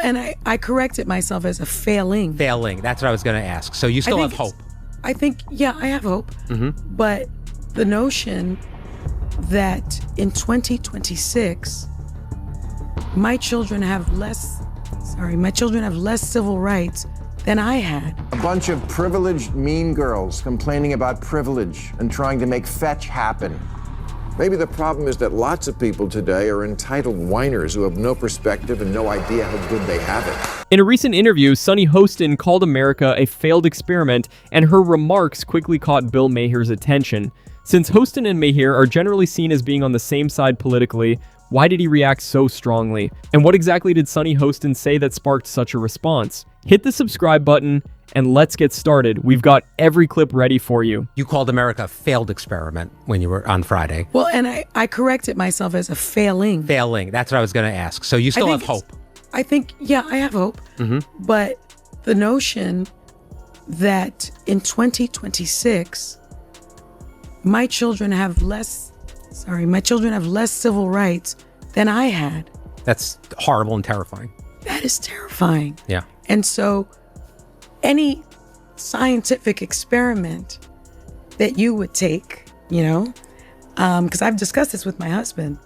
and I corrected myself as a failing. Failing. That's what I was going to ask. So you still have hope. I think, yeah, I have hope. Mm-hmm. But the notion that in 2026, my children have less civil rights than I had. A bunch of privileged mean girls complaining about privilege and trying to make fetch happen. Maybe the problem is that lots of people today are entitled whiners who have no perspective and no idea how good they have it. In a recent interview, Sunny Hostin called America a failed experiment, and her remarks quickly caught Bill Maher's attention. Since Hostin and Maher are generally seen as being on the same side politically, why did he react so strongly? And what exactly did Sunny Hostin say that sparked such a response? Hit the subscribe button and let's get started. We've got every clip ready for you. You called America a failed experiment when you were on Friday. Well, and I corrected myself as a failing. Failing. That's what I was going to ask. So you still have hope. I think, yeah, I have hope. Mm-hmm. But the notion that in 2026, my children have less civil rights than I had. That's horrible and terrifying. That is terrifying. Yeah. And so any scientific experiment that you would take, because I've discussed this with my husband,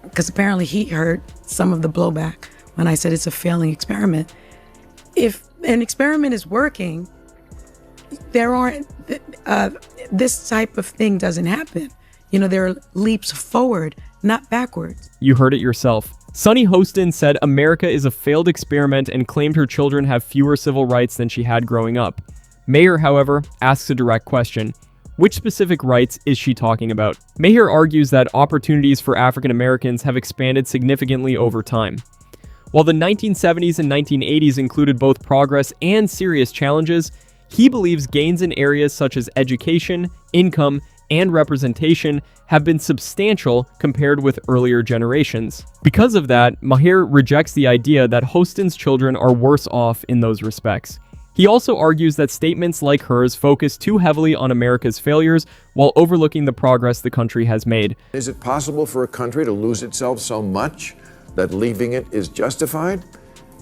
because apparently he heard some of the blowback when I said it's a failing experiment. If an experiment is working, this type of thing doesn't happen. There are leaps forward, not backwards. You heard it yourself. Sunny Hostin said America is a failed experiment and claimed her children have fewer civil rights than she had growing up. Maher, however, asks a direct question. Which specific rights is she talking about? Maher argues that opportunities for African Americans have expanded significantly over time. While the 1970s and 1980s included both progress and serious challenges, he believes gains in areas such as education, income, and representation have been substantial compared with earlier generations. Because of that, Maher rejects the idea that Hostin's children are worse off in those respects. He also argues that statements like hers focus too heavily on America's failures while overlooking the progress the country has made. Is it possible for a country to lose itself so much that leaving it is justified?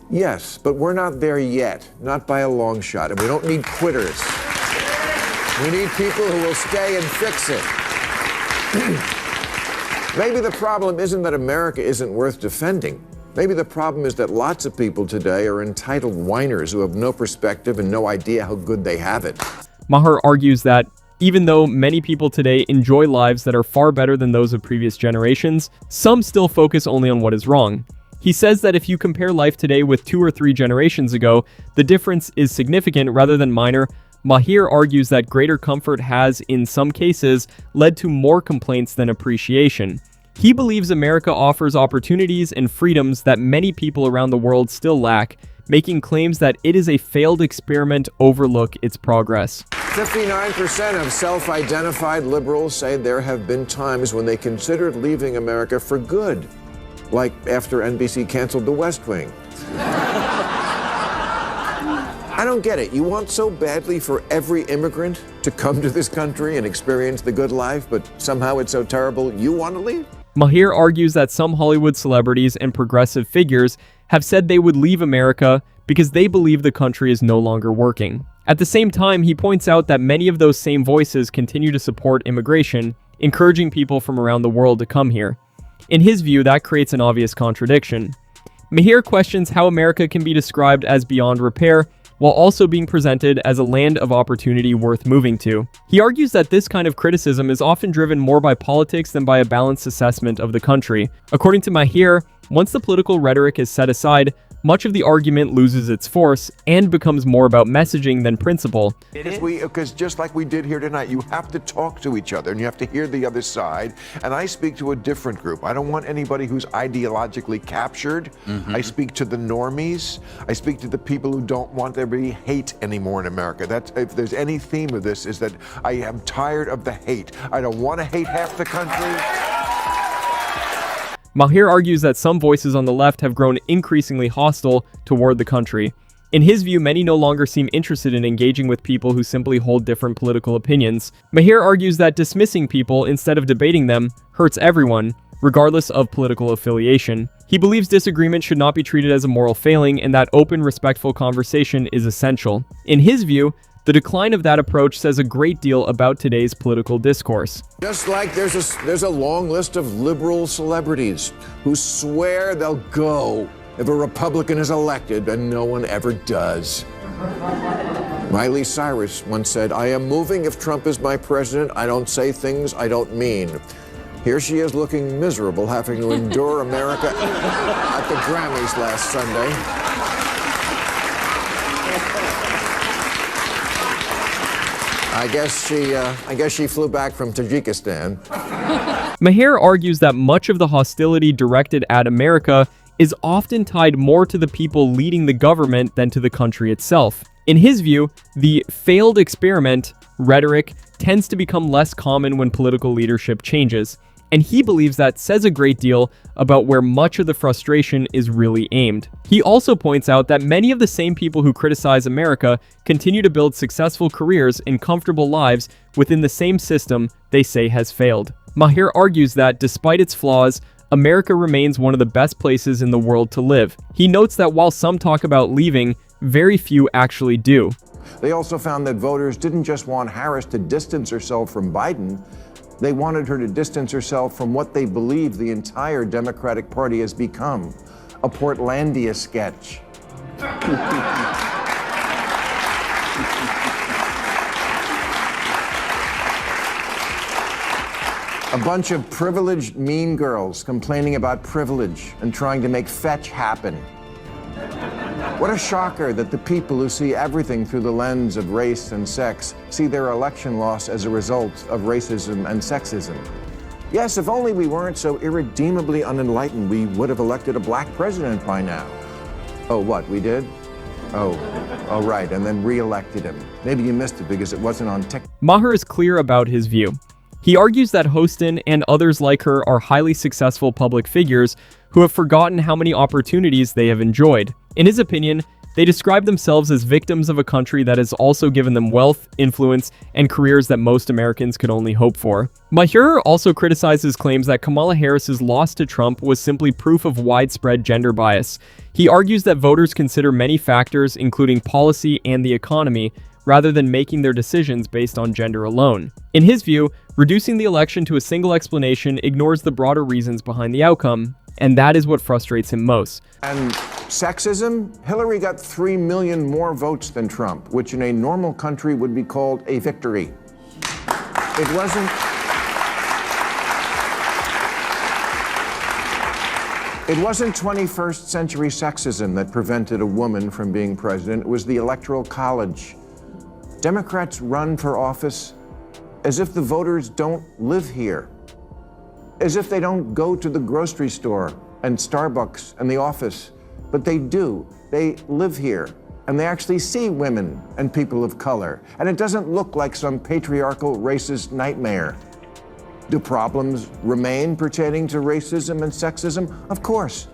Yes, but we're not there yet, not by a long shot, and we don't need quitters. We need people who will stay and fix it. Maybe the problem isn't that America isn't worth defending. Maybe the problem is that lots of people today are entitled whiners who have no perspective and no idea how good they have it. Maher argues that even though many people today enjoy lives that are far better than those of previous generations, some still focus only on what is wrong. He says that if you compare life today with 2 or 3 generations ago, the difference is significant rather than minor. Maher argues that greater comfort has, in some cases, led to more complaints than appreciation. He believes America offers opportunities and freedoms that many people around the world still lack, making claims that it is a failed experiment overlook its progress. 59% of self-identified liberals say there have been times when they considered leaving America for good, like after NBC canceled The West Wing. I don't get it. You want so badly for every immigrant to come to this country and experience the good life, but somehow it's so terrible you want to leave? Maher argues that some Hollywood celebrities and progressive figures have said they would leave America because they believe the country is no longer working. At the same time, he points out that many of those same voices continue to support immigration, encouraging people from around the world to come here. In his view, that creates an obvious contradiction. Maher questions how America can be described as beyond repair, while also being presented as a land of opportunity worth moving to. He argues that this kind of criticism is often driven more by politics than by a balanced assessment of the country. According to Maher, once the political rhetoric is set aside, much of the argument loses its force and becomes more about messaging than principle. Because just like we did here tonight, you have to talk to each other and you have to hear the other side. And I speak to a different group. I don't want anybody who's ideologically captured. I speak to the normies. I speak to the people who don't want there to be hate anymore in America. If there's any theme of this, is that I am tired of the hate. I don't want to hate half the country. Maher argues that some voices on the left have grown increasingly hostile toward the country. In his view, many no longer seem interested in engaging with people who simply hold different political opinions. Maher argues that dismissing people instead of debating them hurts everyone, regardless of political affiliation. He believes disagreement should not be treated as a moral failing and that open, respectful conversation is essential. In his view, the decline of that approach says a great deal about today's political discourse. Just like there's a long list of liberal celebrities who swear they'll go if a Republican is elected, and no one ever does. Miley Cyrus once said, "I am moving if Trump is my president. I don't say things I don't mean." Here she is looking miserable, having to endure America at the Grammys last Sunday. I guess she flew back from Tajikistan. Maher argues that much of the hostility directed at America is often tied more to the people leading the government than to the country itself. In his view, the failed experiment rhetoric tends to become less common when political leadership changes, and he believes that says a great deal about where much of the frustration is really aimed. He also points out that many of the same people who criticize America continue to build successful careers and comfortable lives within the same system they say has failed. Maher argues that, despite its flaws, America remains one of the best places in the world to live. He notes that while some talk about leaving, very few actually do. They also found that voters didn't just want Harris to distance herself from Biden. They wanted her to distance herself from what they believe the entire Democratic Party has become, a Portlandia sketch. A bunch of privileged mean girls complaining about privilege and trying to make fetch happen. What a shocker that the people who see everything through the lens of race and sex see their election loss as a result of racism and sexism. Yes, if only we weren't so irredeemably unenlightened, we would have elected a black president by now. Oh, what, we did? Oh, right, and then re-elected him. Maybe you missed it because it wasn't on TikTok. Maher is clear about his view. He argues that Hostin and others like her are highly successful public figures who have forgotten how many opportunities they have enjoyed. In his opinion, they describe themselves as victims of a country that has also given them wealth, influence, and careers that most Americans could only hope for. Maher also criticizes claims that Kamala Harris's loss to Trump was simply proof of widespread gender bias. He argues that voters consider many factors, including policy and the economy, rather than making their decisions based on gender alone. In his view, reducing the election to a single explanation ignores the broader reasons behind the outcome, and that is what frustrates him most. And sexism? Hillary got 3 million more votes than Trump, which in a normal country would be called a victory. It wasn't 21st century sexism that prevented a woman from being president. It was the Electoral College. Democrats run for office as if the voters don't live here, as if they don't go to the grocery store and Starbucks and the office, but they do. They live here, and they actually see women and people of color, and it doesn't look like some patriarchal racist nightmare. Do problems remain pertaining to racism and sexism? Of course.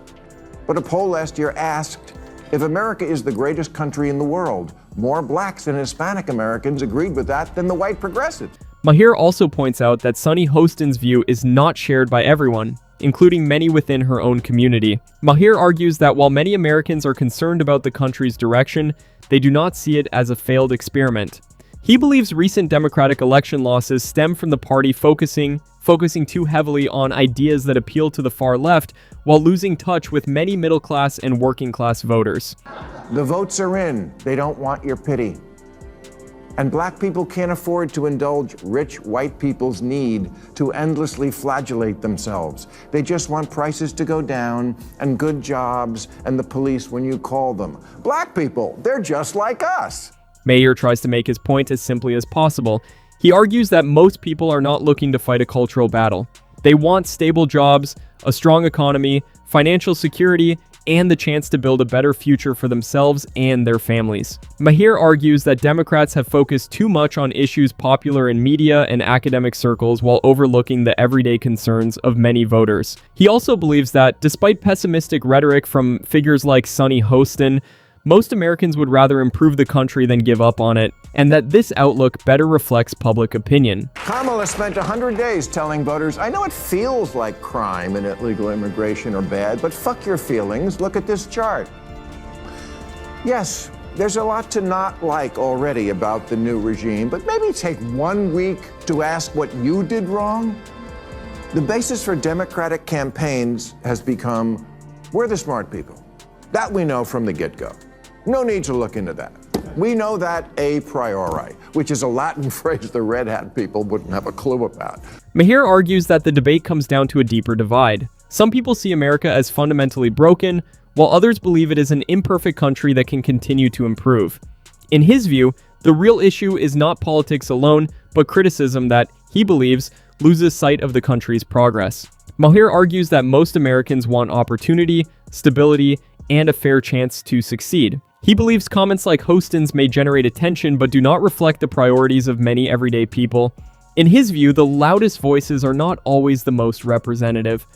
But a poll last year asked, if America is the greatest country in the world, more blacks and Hispanic Americans agreed with that than the white progressives. Maher also points out that Sunny Hostin's view is not shared by everyone, including many within her own community. Maher argues that while many Americans are concerned about the country's direction, they do not see it as a failed experiment. He believes recent Democratic election losses stem from the party focusing too heavily on ideas that appeal to the far left while losing touch with many middle-class and working-class voters. The votes are in. They don't want your pity. And black people can't afford to indulge rich white people's need to endlessly flagellate themselves. They just want prices to go down and good jobs and the police when you call them. Black people, they're just like us. Maher tries to make his point as simply as possible. He argues that most people are not looking to fight a cultural battle. They want stable jobs, a strong economy, financial security, and the chance to build a better future for themselves and their families. Maher argues that Democrats have focused too much on issues popular in media and academic circles while overlooking the everyday concerns of many voters. He also believes that, despite pessimistic rhetoric from figures like Sunny Hostin, most Americans would rather improve the country than give up on it, and that this outlook better reflects public opinion. Kamala spent 100 days telling voters, I know it feels like crime and illegal immigration are bad, but fuck your feelings. Look at this chart. Yes, there's a lot to not like already about the new regime, but maybe take 1 week to ask what you did wrong. The basis for Democratic campaigns has become, we're the smart people. That we know from the get-go. No need to look into that. We know that a priori, which is a Latin phrase the Red Hat people wouldn't have a clue about. Maher argues that the debate comes down to a deeper divide. Some people see America as fundamentally broken, while others believe it is an imperfect country that can continue to improve. In his view, the real issue is not politics alone, but criticism that, he believes, loses sight of the country's progress. Maher argues that most Americans want opportunity, stability, and a fair chance to succeed. He believes comments like Hostin's may generate attention but do not reflect the priorities of many everyday people. In his view, the loudest voices are not always the most representative.